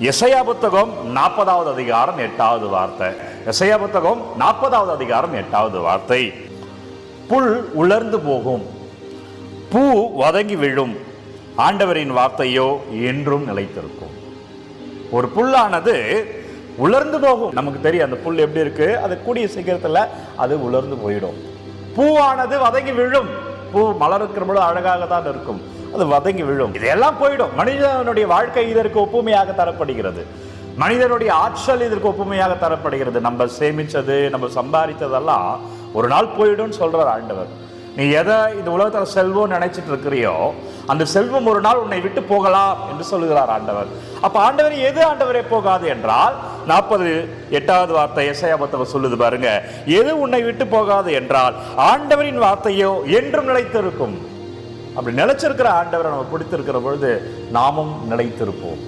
எசையா புத்தகம் 40வது அதிகாரம் 8வது வார்த்தை. எசையா புத்தகம் 40வது அதிகாரம் 8வது வார்த்தை. புல் உலர்ந்து போகும், பூ வதங்கி விழும், ஆண்டவரின் வார்த்தையோ என்றும் நிலைத்திருக்கும். ஒரு புல்லானது உலர்ந்து போகும். நமக்கு தெரியும் அந்த புல் எப்படி இருக்கு, அது கூடிய சீக்கிரத்துல அது உலர்ந்து போயிடும். பூவானது வதங்கி விழும். பூ மலருக்கிற பொழுது அழகாக தான் இருக்கும், அது வதங்கி விழும். இதெல்லாம் போயிடும். மனிதனுடைய வாழ்க்கை இதற்கு ஒப்புமையாக தரப்படுகிறது. மனிதனுடைய ஆற்றல் இதற்கு ஒப்புமையாக தரப்படுகிறது. நம்ம சேமிச்சது, நம்ம சம்பாதித்ததெல்லாம் ஒரு நாள் போயிடும் சொல்றார் ஆண்டவர். நீ எதை இந்த உலகத்துல செல்வம் நினைச்சிட்டு இருக்கிறியோ அந்த செல்வம் ஒரு நாள் உன்னை விட்டு போகலாம் என்று சொல்லுகிறார் ஆண்டவர். அப்ப ஆண்டவர் எது ஆண்டவரே போகாது என்றால் 48வது வார்த்தை எசையா புத்தகம் சொல்லுது பாருங்க, எது உன்னை விட்டு போகாது என்றால் ஆண்டவரின் வார்த்தையோ என்றும் நிலைத்திருக்கும். அப்படி நிலைச்சிருக்கிற ஆண்டவரை நம்ம பிடித்திருக்கிற பொழுது நாமும் நிலைத்திருப்போம்.